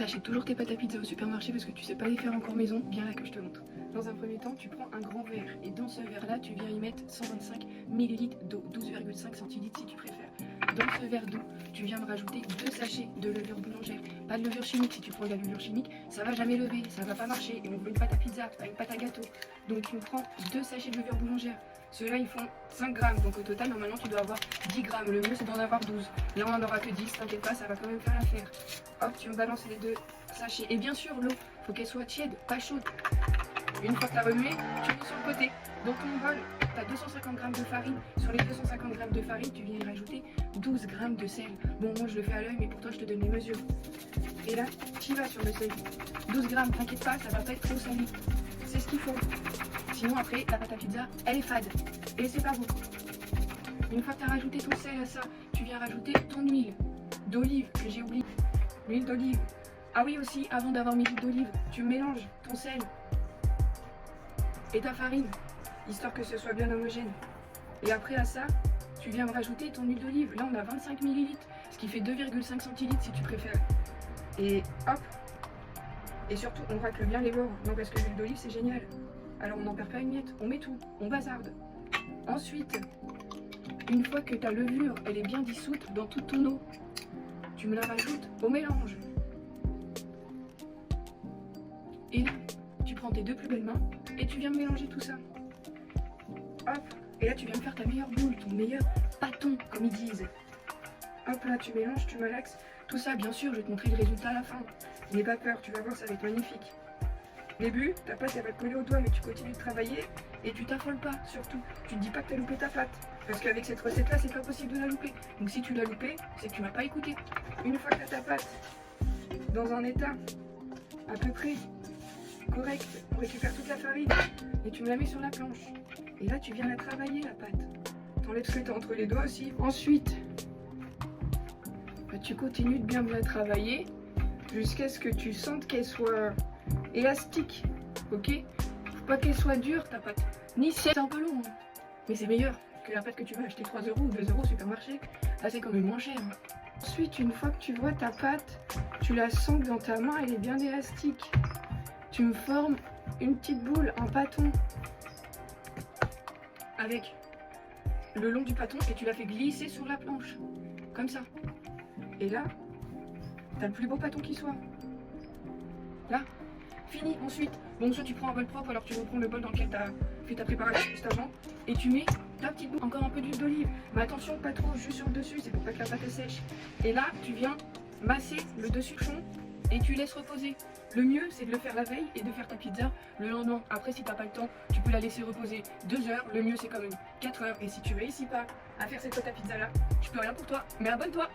T'achètes toujours tes pâtes à pizza au supermarché parce que tu sais pas les faire encore maison. Viens là que je te montre. Dans un premier temps, tu prends un grand verre et dans ce verre là, tu viens y mettre 125 ml d'eau, 12,5 centilitres si tu préfères. Dans ce verre d'eau, tu viens me rajouter 2 sachets de levure boulangère. Pas de levure chimique, si tu prends de la levure chimique, ça va jamais lever, ça va pas marcher. Et on veut une pâte à pizza, pas une pâte à gâteau. Donc tu me prends 2 sachets de levure boulangère. Ceux-là, ils font 5 grammes. Donc au total, normalement, tu dois avoir 10 grammes. Le mieux, c'est d'en avoir 12. Là, on n'en aura que 10. T'inquiète pas, ça va quand même faire l'affaire. Hop, tu me balances les 2 sachets. Et bien sûr, l'eau, faut qu'elle soit tiède, pas chaude. Une fois que tu as remué, tu mets sur le côté. Dans ton bol, tu as 250 g de farine. Sur les 250 g de farine, tu viens y rajouter 12 g de sel. Bon, moi, je le fais à l'œil, mais pour toi, je te donne les mesures. Et là, tu vas sur le sel. 12 grammes, t'inquiète pas, ça va pas être trop salé. C'est ce qu'il faut. Sinon, après, la pâte à pizza, elle est fade. Et c'est pas bon. Une fois que tu as rajouté ton sel à ça, tu viens rajouter ton huile d'olive, que j'ai oublié. L'huile d'olive. Ah oui, aussi, avant d'avoir mis l'huile d'olive, tu mélanges ton sel et ta farine, histoire que ce soit bien homogène. Et après à ça, tu viens me rajouter ton huile d'olive. Là, on a 25 ml, ce qui fait 2,5 centilitres si tu préfères. Et hop. Et surtout, on racle bien les bords. Non, parce que l'huile d'olive, c'est génial. Alors, on n'en perd pas une miette. On met tout. On bazarde. Ensuite, une fois que ta levure, elle est bien dissoute dans toute ton eau, tu me la rajoutes au mélange. Et là, tu prends tes 2 plus belles mains et tu viens mélanger tout ça. Hop. Et là, tu viens me faire ta meilleure boule, ton meilleur pâton, comme ils disent. Hop là, tu mélanges, tu malaxes. Tout ça, bien sûr, je vais te montrer le résultat à la fin. N'aie pas peur, tu vas voir, ça va être magnifique. Au début, ta pâte, elle va te coller au doigt, mais tu continues de travailler et tu t'affoles pas, surtout. Tu te dis pas que tu as loupé ta pâte. Parce qu'avec cette recette-là, c'est pas possible de la louper. Donc si tu l'as loupé, c'est que tu m'as pas écouté. Une fois que tu as ta pâte dans un état à peu près correct, on récupère toute la farine et tu me la mets sur la planche. Et là, tu viens la travailler, la pâte. T'enlèves ce que tu as entre les doigts aussi. Ensuite, tu continues de bien la travailler jusqu'à ce que tu sentes qu'elle soit élastique, ok? Faut pas qu'elle soit dure, ta pâte. Ni si c'est un peu long, hein. Mais c'est meilleur que la pâte que tu vas acheter 3 € ou 2 € au supermarché. Là, c'est quand même moins cher, hein. Ensuite, une fois que tu vois ta pâte, tu la sens que dans ta main, elle est bien élastique. Tu me formes une petite boule, un pâton, avec le long du pâton et tu la fais glisser sur la planche, comme ça. Et là, t'as le plus beau pâton qui soit. Là, fini. Ensuite, bon, soit tu prends un bol propre, alors tu reprends le bol dans lequel t'as fait ta préparation juste avant, et tu mets ta petite boule, encore un peu d'huile d'olive. Mais attention, pas trop, juste sur le dessus, c'est pour pas que la pâte est sèche. Et là, tu viens masser le dessus du fond et tu laisses reposer. Le mieux, c'est de le faire la veille et de faire ta pizza le lendemain. Après, si t'as pas le temps, tu peux la laisser reposer 2 heures. Le mieux, c'est quand même 4 heures. Et si tu réussis pas à faire cette pâte à pizza là, je peux rien pour toi, mais abonne-toi.